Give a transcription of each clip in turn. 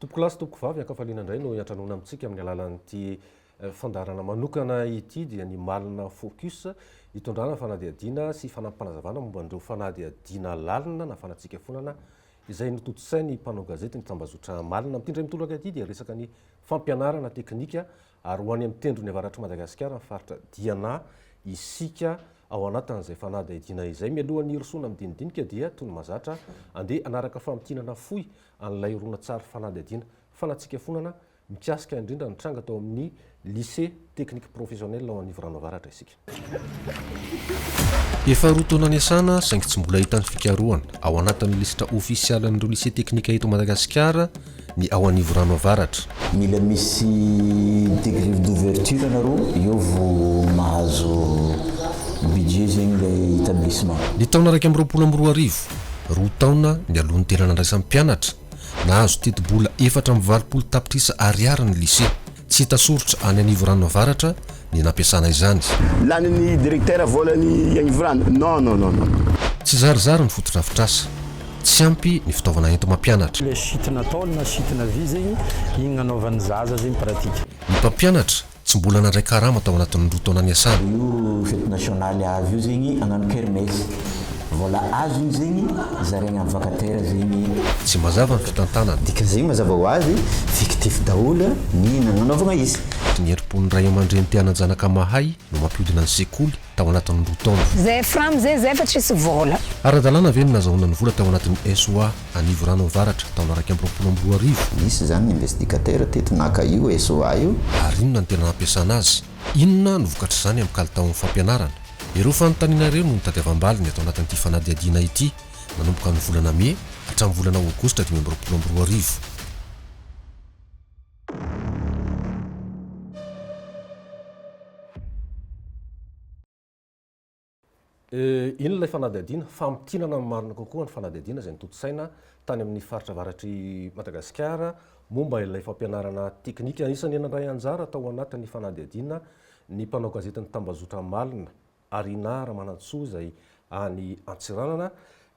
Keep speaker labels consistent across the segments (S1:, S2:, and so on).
S1: tompoko lasy tompoko vavy ankafaliana indray no iantranona amintsika amin'ny alalan'ity fandarana manokana ity dia ny malina focus hitondrana fanadihadiana sy fanampanazavana momba an'ireo fanadihadiana lalina na fanatsika fonana izay nototosay ny mpanao gazety ny tambazotra malina mitindray mitolaka ity dia resaka ny fampianarana teknika ary ho any amin'ny tendro ny avaratry Madagasikara ny faritra Diana isika ao anatin'izay fanadihadiana izay mialohan'ny hirosoana midinidinika dia toy ny mahazatra andeha anaraka fampitinana fohy an'ilay horonan-tsary fanadihadiana fanatsika fonana mikasika indrindra nitranga tao amin'ny lycée technique professionnel ao an'Ivorano avaratra isika.
S2: Efa roa taona niasana saingy tsy mbola hitany fikarohana ao anatin'ny lisitra ofisialan'ireo lycée technique eto Madagasikara ny ao an'Ivorano avaratra.
S3: Mila misy degré d'ouverture nareo eo vao mahazo budget zegny ilay établissement.
S2: Ny taona 2024 roa taona ny alohan'ny tena nandraisan'ny mpianatra nahazo teti-bola 420 tapitrisa ariary ny lycée. Tsy hita soritra any an'Ivorano avaratra ny nampiasana izany.
S4: Laniny directeur volany an'Ivorano. Non.
S2: Tsy zarizary ny fotodrafitrasa. Tsy ampy ny fitaovana ento mampianatra.
S5: Le sitina taole na sitina vy zegny igny nanaovan'ny zaza zegny pratika.
S2: Ny mpampianatra tsy mbola nandray karama tao anatin'ny roa taona niasana.
S3: Io fête nationale avy io zegny agnano kermesy. Vola azo iny zegny zaraigna amin'ny vacataire zegny.
S2: Tsy mazava ny fitantanana.
S3: Dikan'izegny mazava ho azy fictif daholo ny nanaovana izy.
S2: Ny herim-pon'ny ray aman-dreny te-hanajanaka mahay no mampiodina ny sekoly tao anatin'ny roa taona.
S6: Zay framo zay fa tsisy vola.
S2: Ara-dalàna ve ny nazahoana ny vola tao anatin'ny SOA an'Ivorano avaratra taona 2022.
S3: Misy zany investigateur teto naka io SOA io.
S2: Ary inona ny tena nampiasana azy? Inona no vokatra izany amin'ny kalitaon'ny fampianarana? Ireo fanontaniana ireo no nitady avy-ambali ny atao anatin'ity fanadihadiana ity nanomboka ny volana Mai hatramin'ny volana Aogositra 2022.
S1: Ino ilay fanadihadiana fampitinana ny marina kokoa ny fanadihadiana izay nototosaina tany amin'ny faritra avaratry Madagasikara momba ilay fampianarana teknika. Anisan'ny nandray anjara tao anatin'ny fanadihadiana ny mpanao gazety ny tambazotra malina Arina Ramanantsoa izay any Antsiranana.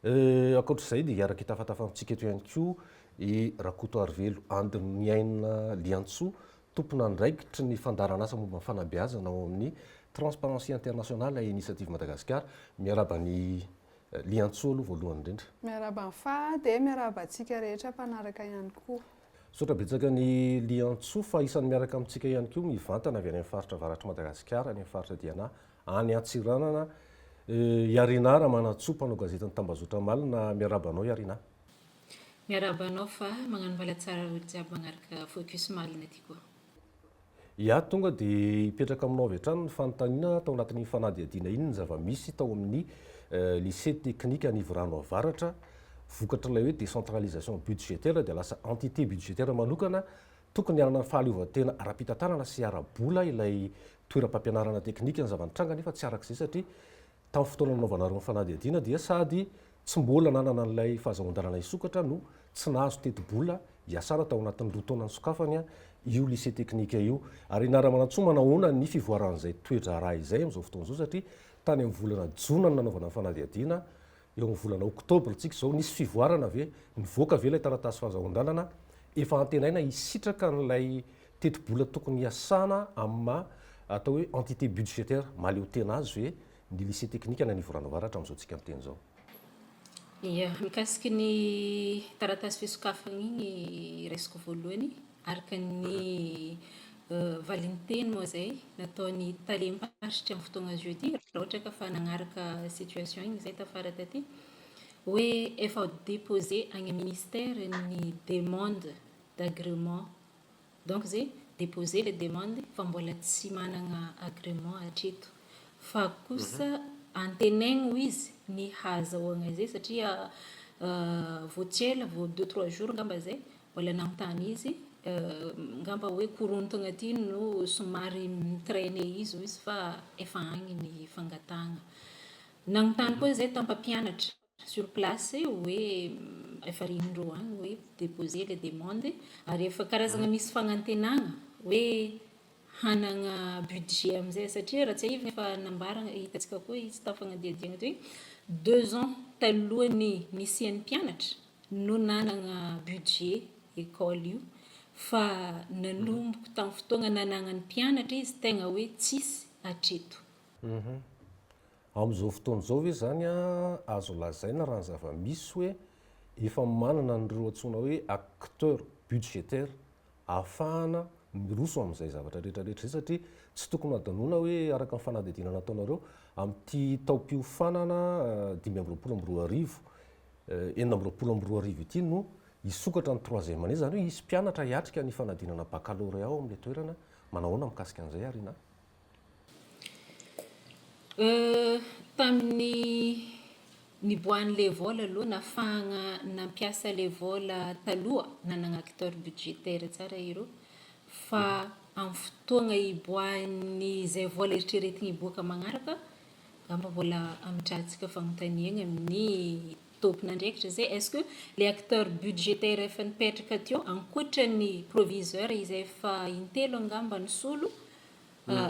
S1: Ankoatr'izay dia hiaraka hitafatafa amintsika eto ihany koa i Rakoto Arvelo Andoniaina Liantsoa tompona andraikitry ny fandarana asa momba ny fanabeazana ao amin'ny Transparency Internationale Initiative Madagasikara. Miaraba ny Liantsoa aloha voalohany indrindra.
S7: Miaraba ny fa dia miaraba antsika rehetra mpanaraka ihany koa.
S1: Sotra betsaka ny Liantsoa fa isan'ny miaraka amintsika ihany koa mivantana avy any amin'ny faritra avaratry Madagasikara, any amin'ny faritra Diana, any Antsiranana. Arina Ramanantsoa mpanao gazety ny tambazotra malina. Miaraba anao Arina.
S8: Miaraba anao fa magnano valatsara olo jiaby magnaraka focus malina ity koa.
S1: Ya tonga dia hipetraka aminao avy hatrany ny fanontaniana tao anatin'ny fanadihadiana iny ny zava-misy tao amin'ny lycée technique an'Ivorano avaratra. Vokatra ilay hoe décentralisation budgétaire dia lasa entité budgétaire manokana tokony hanana fahaleovantena ara-pitantanana sy ara-bola ilay toeram-pampianarana teknika ny zava-nitranga nefa tsy arak'izay satria tamin'ny fotoana nanaovana ireo fanadihadiana dia sady tsy mbola nanana an'ilay fahazoan-dalana isokatra no tsy nahazo teti-bola hiasana tao anatin'ny roa taona ny sokafany io lycée technique io. Ary Ramanantsoa manahoana ny fivoaran'izay toetra raha izay amin'izao fotoana izao satria tany amin'ny volana Jona no nanaovana ny fanadihadiana eo amin'ny volana Oktobra tsika izao nisy fivoarana ve nivoaka ve ilay taratasy fahazoan-dalana efa antenaina hisitraka n'ilay teti-bola tokony hiasana amin'ny atao hoe entité budgétaire maleo tena azy hoe ny lycée technique any an'Ivorano avaratra amin'izao tsika amin'ny teny izao.
S8: Ia, mikasiky ny taratasy fisokafana igny resiko voalohany araka ny valin'ny teny moa zay nataony talemparitra amin'ny fotoana jeudi raha ohatra ka fa nagnaraka situation igny zay tafara taty hoe efa déposé agny ministère ny demande d'agrément. Donc zay déposé les demandes fa mbola tsy manana agrément hatreto fa kosa antenaigny ho izy ny hazahoagna zay satria voatsela vo 2-3 jours ngamba zay mbola nanontany izy ngamba hoe korontagna aty no somary mitraîner izy ho izy fa efa agny ny fangatagna. Nanontany koa zay tampampianatra sur place hoe efa rindreo agny hoe déposer les demandes ary efa karazagna misy fagnantenagna hoe hanagna budget amizay satria raha tsy aivina efa nambarana hitantsika koa izy tafanadihadiana toy 2 ans talohany nisian'ny mpianatra no nanagna budget école io fa nanomboko tamin'ny fotoana nananany mpianatra izy tegna hoe tsisy hatreto.
S1: Amin'izao fotoana izao hoe zany azo lazaina raha ny zava-misy hoe efa manana nireo antsoina hoe acteur budgétaire ahafahana miroso amin'izay zavatra rehetrarehetra zay satria tsy tokony adanoina hoe araka ny fanadihadiana nataonareo amin'ity taom-piofanana 5 ity no isokatra ny 3e année zany hoe isy mpianatra hiatrika ny fanadinana baccalauréat ao amin'ilay toerana manahoana mikasika an'izay Arina?
S8: Tamin'ny niboahan'ilay vola aloha nafahagna nampiasa ilay vola taloha nanana acteur budgétaire tsara ireo fa amin'ny fotoagna iboahan'ny izay vola eritreretigna iboaka magnaraka gamba mbola amitrahantsika fagnontaniagna amin'ny tompon'andraikitra zay est-ce que les acteurs budgétaires efa nipetraka teo ankoatran'ny proviseur izay efa intelo angamba ny solo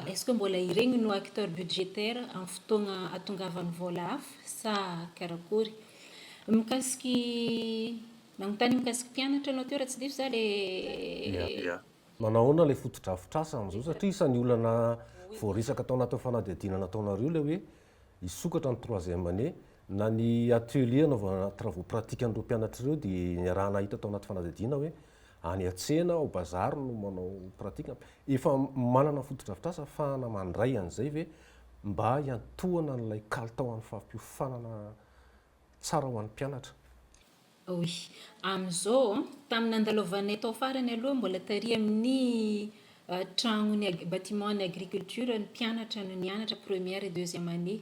S8: est-ce que mbola iregny no acteur budgétaire amin'ny fotoagna atongavan'ny vola hafa sa karakory mikasiky nanontany mikasiky mpianatra anao teo raha tsy diso za le
S1: Manahoana ilay fotodrafitrasa amin'izao satria isan'ny olana voarisaka tao anatin'ny fanadihadiana nataonareo ilay hoe isokatra ny 3e année na ny atelier anaovana travaux pratique an'ireo mpianatra ireo dia niarahana hita tao anaty fanadihadiana hoe any an-tsena ao bazary no manao pratika efa manana fotodrafitrasa ahafahana mandray an'izay ve mba hiantohana n'ilay kalitao amin'ny fampiofanana tsara ho an'ny mpianatra.
S8: Oui, amin'izao tamin'ny andalovanay tao farany aloha mbola taria amin'ny tragnony bâtiment ny agriculture ny mpianatra no nianatra 1e et 2e année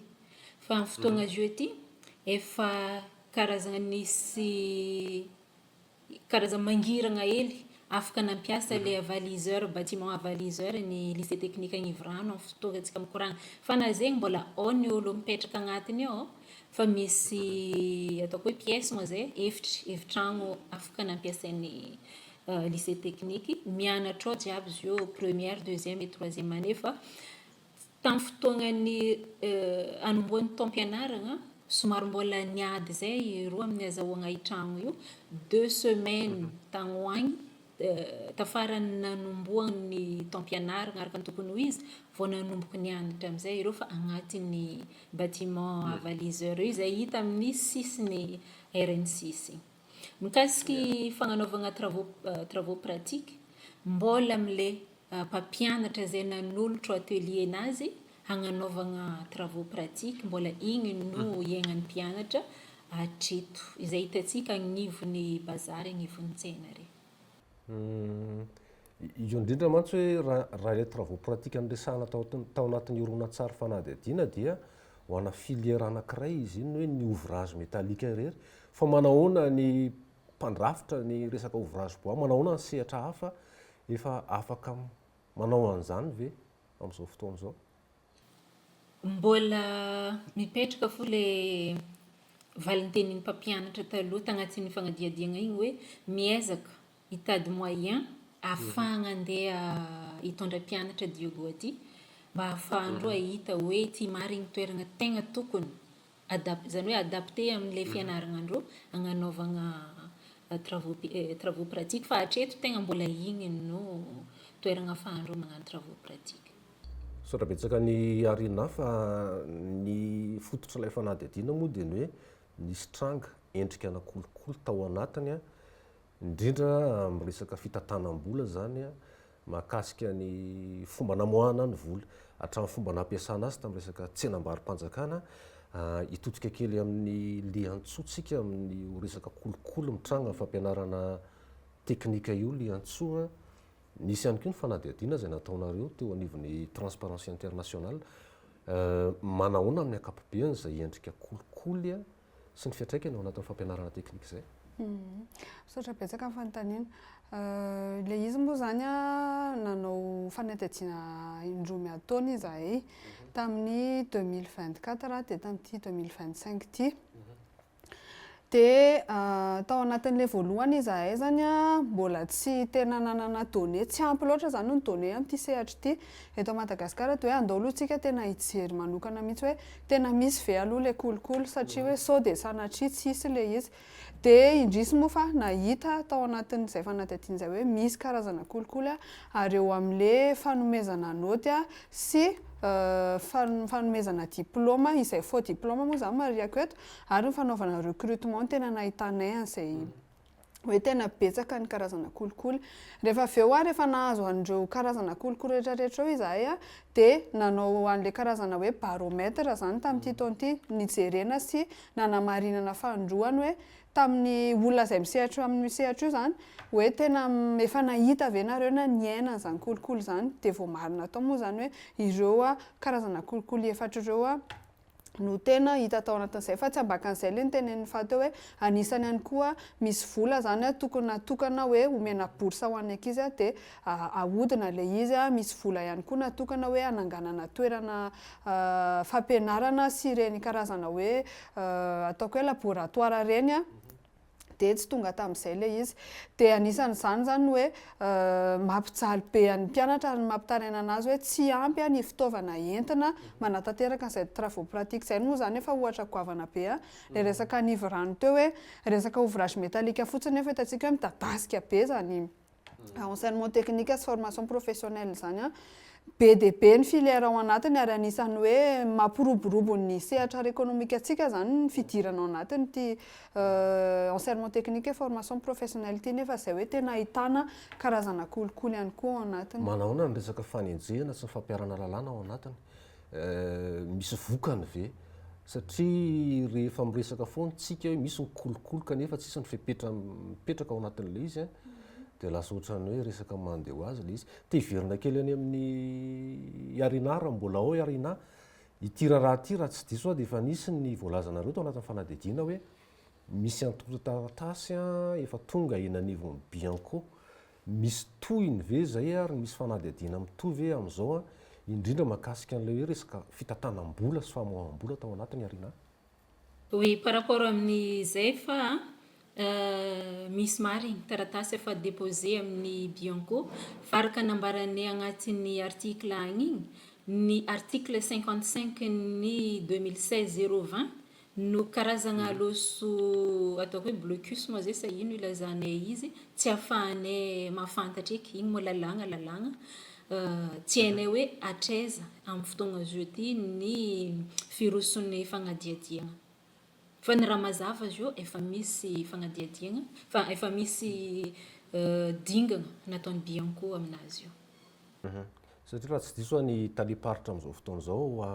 S8: fa amin'ny fotoagna azy io ety efa karazana nisy karazana mangirana hely afaka nampiasa le avaliseur bâtiment avaliseur ny lycée technique Agnivrano amin'ny fotoagantsika mikoragna fa na zegny mbola ao ny olo mipetraka agnatiny ao fa misy ataoko hoe pièce moa zay efitrano afaka nampiasain'ny lycée technique mianatra ao jiaby izy io 1e, 2e et 3e année fa tamin'ny fotoagnany anomboan'ny taom-pianaragna somary mbola niady zay roa amin'ny azahoagna hitragno io 2 semaines tagny hoagny tafarany nanomboan'ny taom-pianaragna araka ny tokony ho izy vao nanomboka nianatra amin'izay ireo fa agnatin'ny bâtiment avaliseur io izay hita amin'ny sisiny RN6 mikasiky fagnanaovagna travaux pratiques mbola amin'ilay mpampianatra zay nanolotra atelier nazy hagnanaovagna travaux pratiques mbola igny no iaingan'ny mpianatra hatreto izay hitantsika agnivon'ny bazary agnivon'ny tsena re.
S1: Io indrindra mantsy hoe raha ilay travaux pratique andresahana tao anatin'ny horonan-tsary fanadihadiana dia ho ana filière anankiray izy iny hoe ny ouvrage métallique irery fa manahoana ny mpandrafitra ny resaka ouvrage bois manahoana ny sehatra hafa efa afaka manao an'izany ve amin'izao fotoana izao?
S8: Mbola mipetraka fo le valintenin'ny mpampianatra taloha tagnatin'ny fagnadihadiagna igny hoe miezaka hitady moyen ahafahagna andeha hitondra mpianatra Diogo aty mba ahafahandreo ahita hoe ty marigny toerana tegna tokony zany hoe adapté amin'ilay fianaragnandreo agnanaovagna travaux pratiques fa hatreto tegna mbola igny no toerana ahafahandreo magnano travaux pratiques.
S1: Sorabetsaka ny Arina fa ny fototra ilay fanadihadiana moa dia ny hoe nisy tranga endrika anakolokolo tao anatiny indrindra amin'ny resaka fitantanam-bola zany mahakasika ny fomba namoahana ny vola hatramin'ny fomba nampiasana azy tamin'ny resaka tsenam-barim-panjakana hitotsika kely amin'ny liantsoatsika amin'ny resaka kolokolo mitranga fampianarana teknika io liantsoa nisy ihany koa ny fanadihadiana izay nataonareo teo anivon'ny transparency internationale manahoana amin'ny ankapobeany izay endrika kolikoly sy ny fiatraikany ao anatin'ny fampianarana teknika izay.
S7: Misaotra betsaka ny fanontaniana. Ilay izy moa zany nanao fanadihadiana indroa miataona izahay tamin'ny 2024 dia tamin'ity 2025 ity. Dia tao anatin'ilay voalohany izahay zany mbola tsy tena nanana donné tsy ampy loatra zany ny donné amin'ity sehatra ity eto Madagasikara dia hoe andao aloha tsika tena hijery manokana mihitsy hoe tena misy ve aloha ilay kolikoly satria hoe sao dia sanatria tsisy ilay izy dia indrisy moa fa nahita tao anatin'izay fanadihadiana izay hoe misy karazana kolikoly ary eo amin'ilay fanomezana naoty sy fanomezana diplôma izay faux diplôma moa zany mariako eto ary ny fanaovana recrutement tena nahitanay an'izay hoe tena betsaka ny karazana kolikoly. Rehefa avy eo rehefa nahazo an'ireo karazana kolikoly rehetrarehetra eo izahay dia nanao an'ilay karazana hoe baromètre zany tamin'ity taon'ity nijerena sy nanamarinana fandroany hoe tamin'ny olona izay misehatra amin'ny misehatra io zany hoe tena efa nahita ve nareo na niaina an'izany kolikoly zany dia vao marina tao moa zany hoe ireo karazana kolikoly efatra ireo no tena hita tao anatin'izay fa tsy ambakan'izay ilay nytenenin'ny faty hoe anisany ihany koa misy vola zany tokony natokana hoe omena bourse ho an'ny ankizy dia ahodina ilay izy misy vola ihany koa natokana hoe ananganana toerana fampianarana sy ireny karazana hoe ataoko hoe laboratoire ireny dia tsy tonga tamin'izay ilay izy dia anisan'izany zany hoe mampijaly be an'ny mpianatra ary mampitaraina anazy hoe tsy ampy ny fitaovana entina manatanteraka an'izay travaux pratiques izay moa zany efa ohatra goavana be ilay resaka anivo rano teo hoe resaka ouvrage métallique fotsiny efa hitantsika hoe midadasika be zany enseignement technique sy formation professionnelle zany be dia be ny filière ao anatiny ary anisany hoe mampiroborobo ny sehatra économique atsika zany ny fidirana ao anatiny ity enseignement technique et formation professionnelle ity nefa izay hoe tena ahitana karazana kolikoly ihany koa ao anatiny.
S1: Manahona ny resaka fanenjehana sy ny fampiarana lalàna ao anatiny misy vokany ve satria rehefa miresaka foana tsika hoe misy ny kolikoly kanefa tsisy ny mipetraka ao anatin'ilay izy dia lasa ohatrany hoe resaka mandeha ho azy ilay izy. Tia hiverina kely any amin'ny Iarina raha mbola ao Iarina ity raha ity raha tsy diso dia efa nisy ny voalazanareo tao anatin'ny fanadihadiana hoe misy antotan-taratasy efa tonga eny anivon'ny Bianco misy tohiny ve zay ary misy fanadihadiana mitovy amin'izao indrindra mahakasika an'ilay hoe resaka fitantanam-bola sy famoaham-bola tao anatin'ny Iarina.
S8: Oui, par rapport amin'izay fa misy marigny taratasy efa déposé amin'ny Bianco fa araka nambaranay agnatin'ny article igny ny article 55 ny 2016-020 no karazagna loso ataoko hoe blocus moa zay sa ino ilazanay izy tsy ahafahanay mahafantatra eky igny moa lalagna tsy hainay hoe atraiza amin'ny fotoagna zao ty ny firoson'ny fagnadiadiagna fa ny raha mazava zio efa misy fagnadiadiagna fa efa misy dingana nataon'ny Bianco aminazy io.
S1: Satria raha tsy diso ny taliparitra amin'izao fotoana izao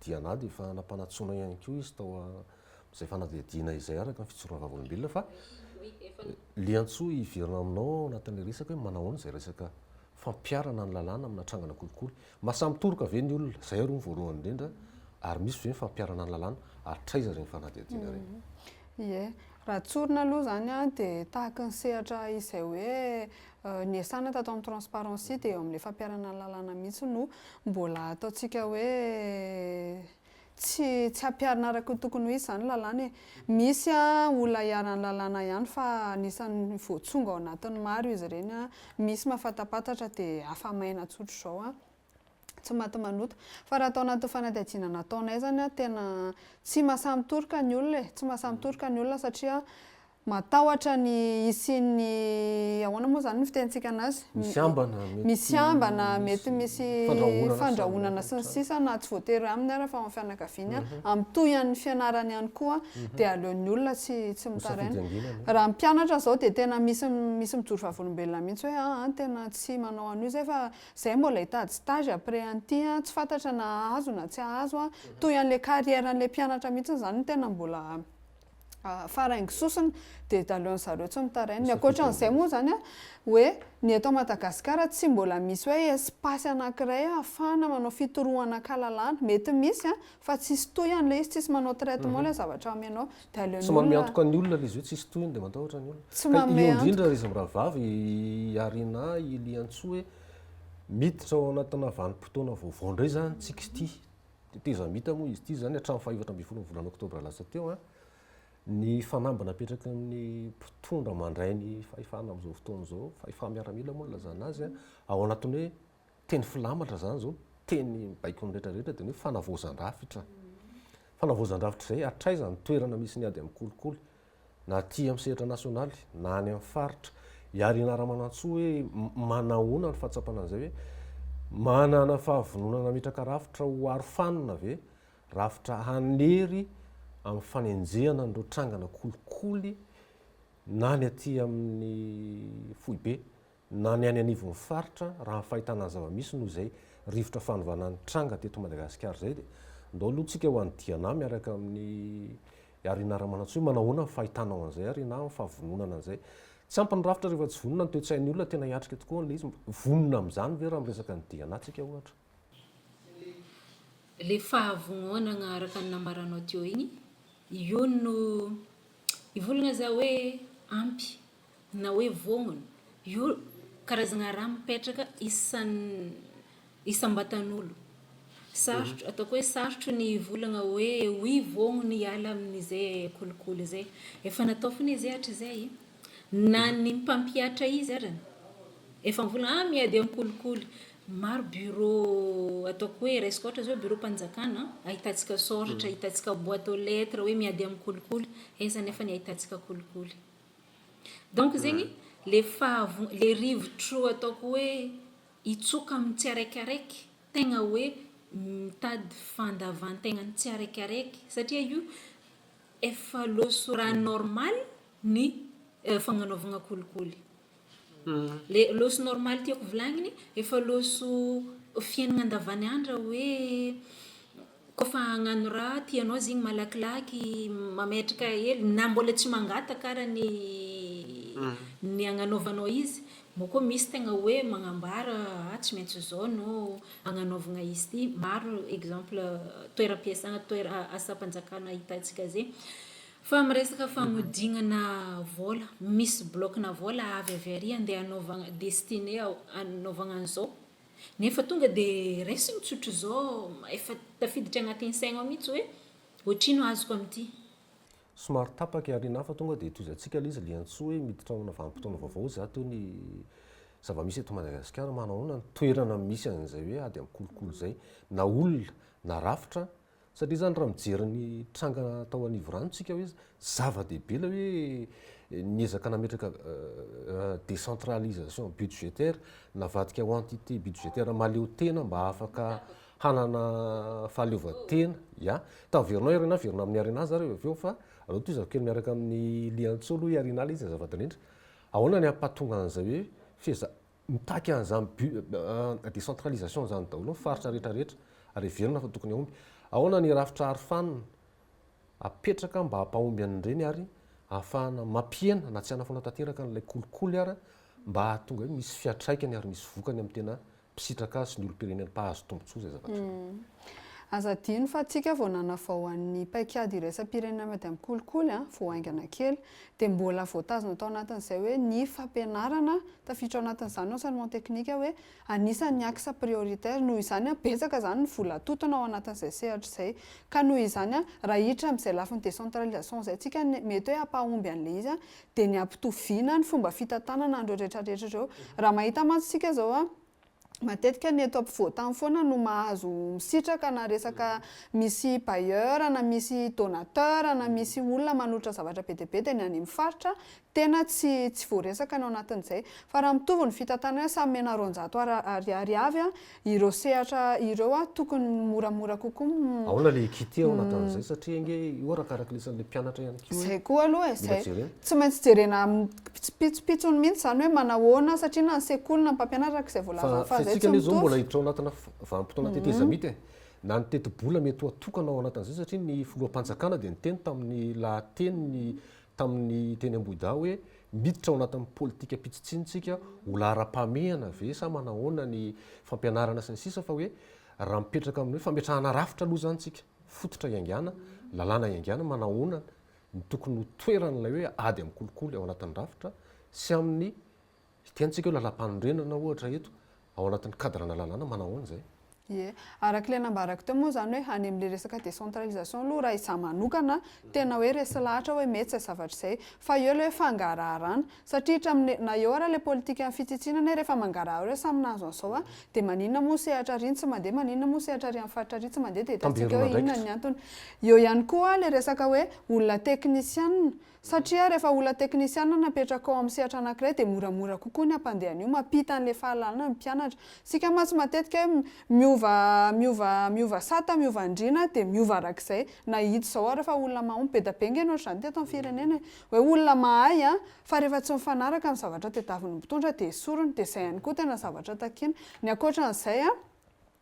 S1: Diana dia efa nampanatsoina ihany koa izy tao izay fanadihadiana izay araka ny fitsorana vavolombelona fa liantsoa hiverina aminao anatin'ilay resaka hoe manao izay resaka fampiarana ny lalàna amin'ny hatrangana kolikoly mahasamitoroka ve ny olona izay ary ny voalohany indrindra ary misy ve ny fampiarana ny lalàna ary traiza ireny fanadihadiana ireny.
S7: Ie, raha tsorina aloha zany dia tahaka ny sehatra izay hoe niasana tato amin'ny transparency dia eo amin'ilay fampiarana ny lalàna mihitsy no mbola ataontsika hoe tsy hampiarina araka tokony ho izy zany lalàna misy olona hiarana lalàna ihany fa anisan'ny voatsonga ao anatin'ny maro izy ireny misy mahafatapatatra dia hafa maina tsotro izao tsy maty manoto fa raha tao anaty fanadihadiana nataonay zany tena tsy mahasamitoroka ny olona tsy mahasamitoroka ny olona satria matahotra ny isian'ny ahoana moa zany ny fitentsika anazy misy ambana mety misy fandrahonana sy ny sisa na tsy voatery aminy ara fa amin'ny fianakaviany amitohy fianarany ihany koa dia aleon'ny olona tsy mitaraina raha mpianatra zao dia tena misy mijoro vavolombelona mihitsy hoe tena tsy manao an'io zay fa zay mbola hitady stage après an'ity tsy fantatra na azo na tsy azo toy an'ilay carrière an'ilay mpianatra mihitsy zany tena mbola faraingy sosina dia daleon'ny zareo tsy mitaraina. Ny ankoatran'izay moa zany hoe ny eto Madagasikara tsy mbola misy hoe espace anankiray ahafahana manao fitorohana kalalàna mety misy fa tsisy toy an'ilay izy tsisy manao traitement ilay zavatra amenao dia aleon'ny
S1: tsy manome antoka ny olona ilay izy hoe tsisy toyiny dia matahotra ny olona
S7: tsy manome
S1: io indrindra izy miravavy Iarina iliantsoa hoe miditra ao anatina vanim-potoana vaovao indray zany tsika ity teza mita moa izy ity zany hatramin'ny faha 7 volana oktobra lasa teo ny fanambana apetraka amin'ny mpitondra mandray ny fahefana amin'izao fotoana izao fahefa miaramila moa lazana azy ao anatin'ny hoe teny filamatra zany zao teny baiko ny rehetrarehetra dia hoe fanavaozan-drafitra fanavaozan-drafitra izay atraiza ny toerana misy ny ady amin'ny kolikoly na ty amin'ny sehatra nasionaly na any amin'ny faritra iarina raha-manantsoa hoe manahoana ny fahatsapana an'izay hoe manana fahavononana metraka rafitra ho arofanina ve rafitra hanery amin'ny fanenjehana nireo trangana kolikoly na ny aty amin'ny foibe na ny any anivon'ny faritra raha fahitana ny zava-misy noho izay rivotra fanovana ny tranga teto Madagasikara zay dia ndao aloha tsika ho andiana miaraka amin'ny arina raha-manantsoa hoe manahoana ny fahitanao an'izay ary na amin'ny fahavononana an'izay tsy ampiny rafitra rehefa tsy vonona ny toe-tsain'ny olona tena hiatrika tokoa ilay izy vonona amin'izany ve raha miresaka ny diana tsika ohatra
S8: le fahavononana araka ny nambaranao teo igny io no ivolagna za hoe ampy na hoe vonona io karazagna raha mipetraka isam-batan'olo sarotro ataoko hoe sarotro ny volagna hoe hoy vonona hiala amin'izay kolikoly zay efa natao fony izy ahatra zay na ny mpampiatra izy arany efa mivolagna miady amin'ny kolikoly maro bureau ataoko hoe raisiko ohatra zao bureau mpanjakana ahitantsika soratra ahitantsika boîte aux lettres hoe miady amin'ny kolikoly zany efa ny ahitantsika kolikoly donc zegny le rivotro ataoko hoe itsoka amin'ny tsy araikiaraiky tegna hoe mitady fandavan-tegna ny tsy araikiaraiky satria io efa loso raha normal ny fagnanaovagna kolikoly le loso normal tiako volagniny efa loso fiainana andavaniandro hoe kofa hagnano raha tianao zegny malakilaky mametraka hely na mbola tsy mangata kara ny agnanaovanao izy mo koa misy tegna hoe magnambara tsy maintsy zao no agnanaovagna izy ty maro exemple toeram-piasana asa-panjakana hitantsika zay fa miresaka fagnodignana vola misy bloc-na vola avy ary andeha anaovagna destiné anaovagna an'izao nefa tonga dia raisy mitsotro zao efa tafiditra agnatin'ny saigna mihitsy hoe ohatrino azoko amin'ity
S1: somary tapaka arina fa tonga dia toizantsika ilay izy liantsoa hoe miditra amina vanim-potoana vaovao za teo ny zava-misy eto Madagasikara manahoana ny toerana misy an'izay hoe ady amin'ny kolikoly zay na olona na rafitra satria zany raha mijery ny trangana tao anivoranotsika hoe zava-dehibe la hoe niezaka nametraka décentralisation budgétaire navadika ho entité budgétaire maleo tena mba afaka hanana fahaleovan-tena taverinao arina verina amin'ny arina zareo aveo fa alao toy zavokely miaraka amin'ny liantsoa aloha arina ilay izy zava-danindra ahoana ny ampatonga an'izay hoe feza mitaky an'izany décentralisation zany daholo faritra rehetrarehetra ary verina fa tokony ahomby ahoana ny rafitra arofanina apetraka mba hampahomby an'ireny ary ahafahana mampiena na tsy hanafona tanteraka n'ilay kolikoly ary mba hahatonga hoe misy fiatraikany ary misy vokany amin'ny tena mpisiraka azy sy ny olom-pirenena mpahazo tombontsoa zay zavatra
S7: azadino fa atsika vao nanavao an'ny paikady iraisam-pirenena mety amin'ny kolikoly vao haingana kely dia mbola voatazona tao anatin'izay hoe ny fampianarana tafiditra ao anatin'izany enseignement technique hoe anisan'ny axe prioritaire noho izany betsaka zany ny vola totona ao anatin'izay sehatra izay ka noho izany raha hiditra amin'izay lafin'ny décentralisation zay tsika mety hoe hampahomby an'ilay izy dia ny ampitoviana ny fomba fitantanana andreo rehetrarehetra ireo raha mahita matsika zao matetika ny eto ampovoan-tany foana no mahazo misitraka na resaka misy bailleur na misy donateur na misy olona manotra zavatra be dia be dia ny any amin'ny faritra tena tsy voaresaka ny ao anatin'izay fa raha mitovy ny fitantanana samy mena roanjato ariary avy ireo sehatra ireo tokony moramora kokoa
S1: ahoana le équité ao anatin'izay satria inge io arakaraka lesan'ilay mpianatra ihany koa
S7: zay koa aloha zay tsy maintsy jerena pitsopitsony mihitsy zany hoe manahoana satria na ny sekoly na ny mpampianatra izay voalava fa zay
S1: tsika aloha zao mbola hiditra ao anatina vanim-potoana tetezamity na ny teti-bola mety ho atokana ao anatin'izay satria ny filoham-panjakana dia niteny tamin'ny lahateny tamin'ny teny Ambohida hoe miditra ao anatin'ny politika pitsitsinitsika ola ara-pamehana ve sa manahoana ny fampianarana sy ny sisa fa hoe raha mipetraka amin'ny hoe fametrahana rafitra aloha zany tsika fototra iangana lalàna iangana manahoana ny tokony ho toeran'ilay hoe ady amin'ny kolikoly ao anatin'ny rafitra sy amin'ny tiantsika hoe lalam-panorenana ohatra eto ao anatin'ny kadrana lalàna manahoana zay
S7: arak'ilay nambarako teo moa zany hoe any amin'ilay resaka décentralisation aloha raha izaho manokana tena hoe resy lahatra hoe mety izay zavatra izay fa eo ilay hoe fangaraharaana satria hatramin'ny na eo ara ilay politika amin'ny fitsitsinana rehefa mangarahara hoe samy nahazo an'izao dia maninona moa sehatra riny tsy mandeha maninona moa sehatra ry amin'ny faritra riny tsy mandeha dia hitantsika hoe inona ny antony eo ihany koa ilay resaka hoe olona teknisianina satria rehefa olona teknisiana napetraka ao amin'ny sehatra anankiray dia moramora kokoa ny hampandehana io mampita an'ilay fahalalana ny mpianatra. Sika masy matetika miova sata miova andrina dia miova arak'izay na hita zao ary fa olona mahomby be da be nge noatra izany teto amin'ny firenena hoe olona mahay fa rehefa tsy mifanaraka amin'ny zavatra tadiavin'ny mpitondra dia esorony dia izay ihany koa tena zavatra takiana. Ny ankoatran'izay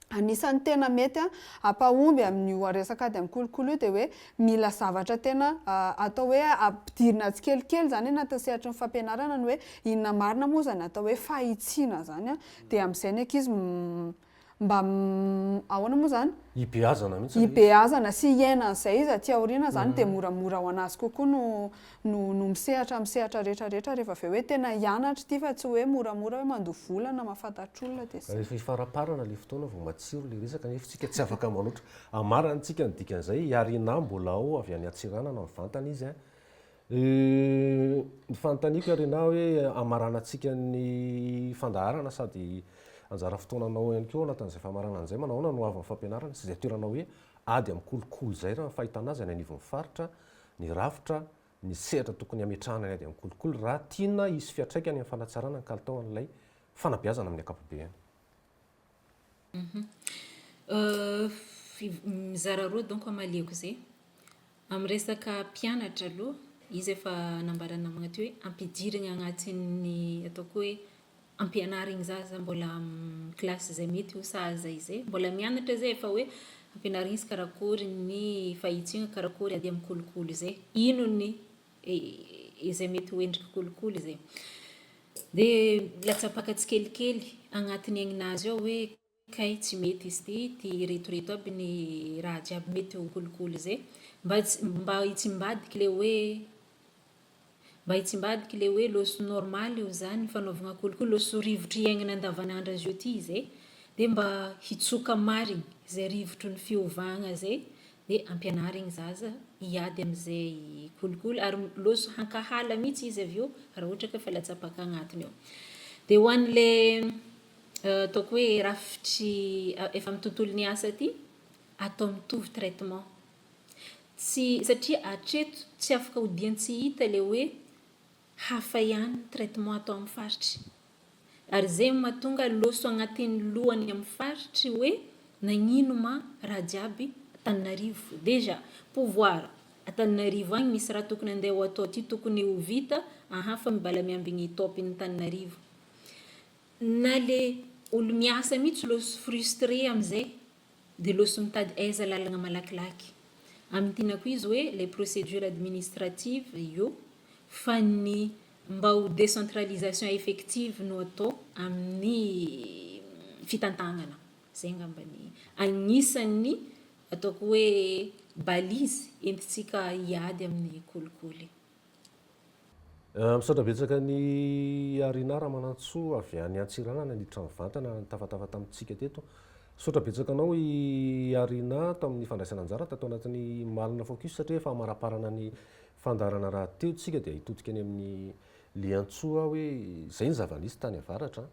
S7: anisan'ny tena mety ampahomby amin'ny resaka ady amin'ny kolokolo io dia hoe mila zavatra tena atao hoe ampidirina tsikelikely zany anatin'ny sehatry ny fampianarana ny hoe inona marina moa zany atao hoe fahitsiana zany dia amin'izay ny ankizy mba ahoana moa zany
S1: ibeazana mihitsy
S7: ibeazana sy iainan'izay izy aty aoriana zany dia moramora ho anazy kokoa no misehatra rehetrarehetra rehefa avy hoe tena hianatra ity fa tsy hoe moramora hoe mandovolana na mahafantatr'olona dia
S1: rehefa ifaraparana le fotoana vao matsiro le resaka nefa tsika tsy afaka manoatra amarantsika ny dikan'izay Iarina mbola ao avy any Antsiranana amin'ny vantana izy ny fanontaniako Iarina hoe amaranantsika ny fandaharana sady anjara fotoananao ihany koa anatin'izay famarana an'izay manahoana no avy amin'ny fampianarana sy izay toerana hoe ady amin'ny kolokolo izay raha fahitana azy any anivon'ny faritra ny rafitra ny sehatra tokony hametrahana ny ady amin'ny kolokolo raha tiana hisy fiantraikany amin'ny fanatsarana ny kalitao an'ilay fanabeazana amin'ny ankapobeny.
S8: Mizara roa donc amaleko izay amin'ny resaka mpianatra aloha izy efa nambarana magnaty hoe ampidirina agnatin'ny ataoko hoe ampianarigny zaza mbola klasy izay mety ho saza izay mbola mianatra izay efa hoe ampianarigny izy karakory ny fahitsiana karakory ady amin'ny kolokolo izay ino ny izay mety ho endrika kolokolo izay dia latsapaka tsikelikely agnatin'ny aigninazy ao hoe kay tsy mety izy ty retoreto aby ny raha jiaby mety ho kolokolo izay mba hitsimbadika le hoe mba hitsimbadika le hoe loso normaly io zany fanaovana kolokolo loso rivotro iainana andavanandro azy io ty izay dia mba hitsoka marigny izay rivotro ny fiovagna zay dia ampianarigny zaza hiady amin'izay kolokolo ary loso hankahala mihitsy izy avy eo raha ohatra ka fa latsapaka agnatiny ao. Dia ho an'le ataoko hoe rafitry efa amin'ny tontolon'ny asa ty atao mitovy traitement tsy satria hatreto tsy afaka hodiany tsy hita le hoe hafa ihany traitement atao amin'ny faritry ary zay mahatonga loso agnatin'ny lohany amin'ny faritry hoe nagnino ma raha jiaby Antananarivo déjà pouvoir Antananarivo agny misy raha tokony andeha ho atao ty tokony ho vita fa mibala miambigny topin'ny Antananarivo na le olo miasa mihitsy loso frustré amin'izay dia loso mitady aiza lalagna malakilaky amin'ny tinako izy hoe les procédures administratives io fa ny mba ho décentralisation effective no atao amin'ny fitantagnana zay ngamba ny agnisan'ny ataoko hoe balizy entintsika hiady amin'ny kolikoly.
S1: Misaotra betsaka ny Iarina raha manantsoa avy any Antsiranana niditra ny vantana nitafatava tamintsika teto. Misaotra betsaka anao Iarina tamin'ny fandraisana anjara tato anatin'ny Malina Focus satria efa maraparana ny fandarana raha teo tsika dia hitodika any amin'ny liantsoa hoe izay ny zava-misy tany avaratra,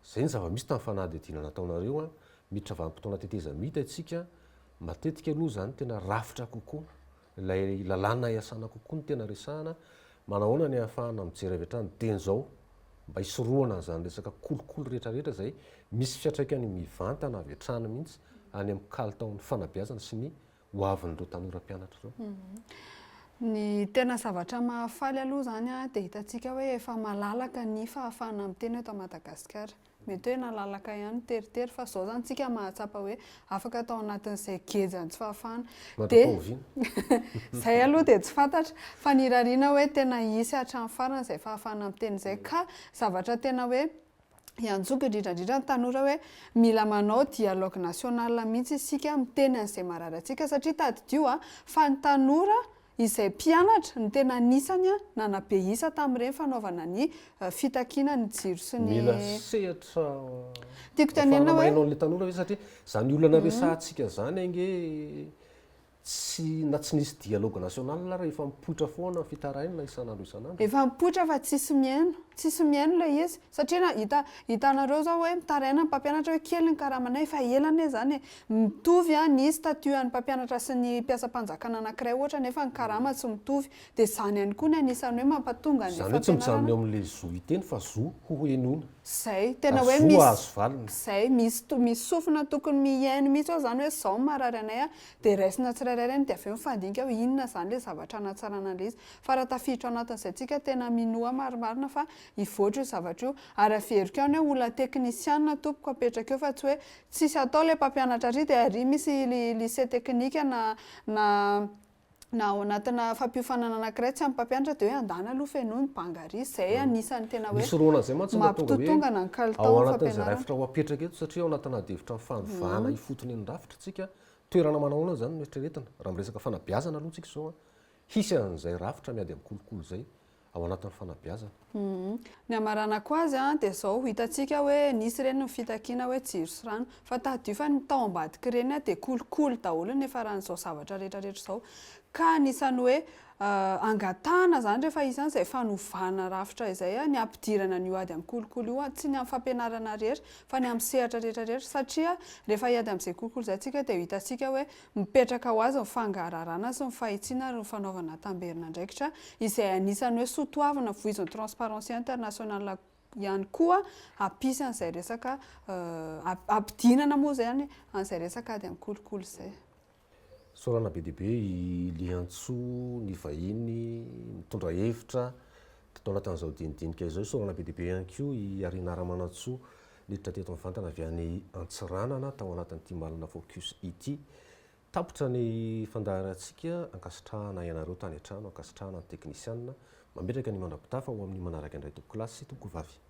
S1: izay ny zava-misy tamin'ny fanady adina nataonareo miditra vanim-potoana teteza mita itsika matetika aloha zany tena rafitra kokoa ilay lalàna iasana kokoa ny tena resahana manahoana ny ahafahana mijery avy hatrany teny zao mba hisorohana zany resaka kolokolo rehetrarehetra zay misy fiatraikany mivantana avy hatrany mihitsy any amin'ny kalitaon'ny fanabeazana sy ny hoavin'ireo tanora mpianatra zao.
S7: Ny tena zavatra mahafaly aloha zany dia hitantsika hoe efa malalaka ny fahafahana miteny eto Madagasikara. Mety hoe nalalaka ihany teritery fa zao zany tsika mahatsapa hoe afaka atao anatin'izay gejany tsy fahafahana. Dia zay aloha dia tsy fantatra fa ny Iarina hoe tena hisy hatramin'ny farany izay fahafahana miteny izay ka zavatra tena hoe iantsoka indrindrandrindra ny tanora hoe mila manao dialogue national mihitsy isika miteny an'izay mararatsika satria tadidio fa ny tanora izay mpianatra ny tena anisany nanabe isa tamin'ireny fanaovana ny fitakiana ny jiro sy ny
S1: mila sehatra
S7: tiako tanena hoe
S1: le tanora hoe satria zany olana resahantsika zany ange tsy na tsy nisy dialogue national raha efa mipoitra foana fitaraina isanandro isanandro
S7: efa mipoitra fa tsisy miaino tsisy miaino ilay izy satria na hitanareo zao hoe mitaraina ny mpampianatra hoe kely ny karamanay fa elana zany e mitovy ny statuan'ny mpampianatra sy ny mpiasam-panjakana anankiray ohatra nefa ny karama tsy mitovy dia izany ihany koa ny anisany hoe mampatonga ny
S1: zany hoe tsy mijanona eo amin'ilay zo iteny fa zo hoenona
S7: zay tena hoe
S1: zo azo valina
S7: zay misy sofina tokony miaino mihitsy ao zany hoe zao marary anay dia raisina tsirairay reny dia avy eo mifandinika hoe inona zany le zavatra anatsarana an'ilay izy fa raha tafiditra ao anatin'izay tsika tena minoa marimarina fa hivoatra io zavatra io ary averiko ihany hoe olona teknisiana tompoko apetraka eo fa tsy hoe tsisy atao ilay mpampianatra ary dia ary misy lycée teknika na ao anatina fampiofanana anankiray tsy amin'ny mpampianatra dia hoe andana aloha fenoany bangary zay anisany tena hoe
S1: misy rona zay mantsy
S7: mampitotongana ny kalitao
S1: ao anatin'izay rafitra ho apetraka eto satria ao anatina devitra fanovana ifotony ny rafitra tsika toerana manaona zany mieritreretina raha miresaka fanabeazana aloha tsika zao hisy an'izay rafitra miady amin'ny kolokolo zay ao anatin'ny fanabeazana
S7: ny amaranako azy dia zao hitantsika hoe nisy ireny ny fitakiana hoe jiro sy rano fa tadio fa ny tao ambadiky ireny dia kolokolo daholo ny efa ran'izao zavatra rehetrarehetra izao ka anisany hoe angatahana zany rehefa isan'izay izay fanovana rafitra izay ny ampidirana ny ady amin'ny kolokolo io tsy ny amin'ny fampianarana rehetra fa ny amin'ny sehatra rehetrarehetra satria rehefa hiady amin'izay kolokolo izay tsika dia hitantsika hoe mipetraka ho azy ny fangararana sy ny fahitsiana ary ny fanaovana tamberina ndraikitra izay anisany hoe sotoavana voizon'ny transparency internationale ihany koa ampisy an'izay resaka ampidinana moa zany an'izay resaka ady amin'ny kolokolo izay
S1: sorana be deaibe liantsoa ny vahiny mitondra hevitra tao anatin'izao dinidinika izao sorana be deaibe ihany koa iarinaramana-tsoa liditra teto amin'ny vantana avy any Antsiranana tao anatin'ity malina focus ity tapotra ny fandaharantsika ankasitrahana ianareo tany an-trano ankasitrahana ny teknisianina mametraka ny mandrapitafa ho amin'ny manaraka indray toko klasy toko vavy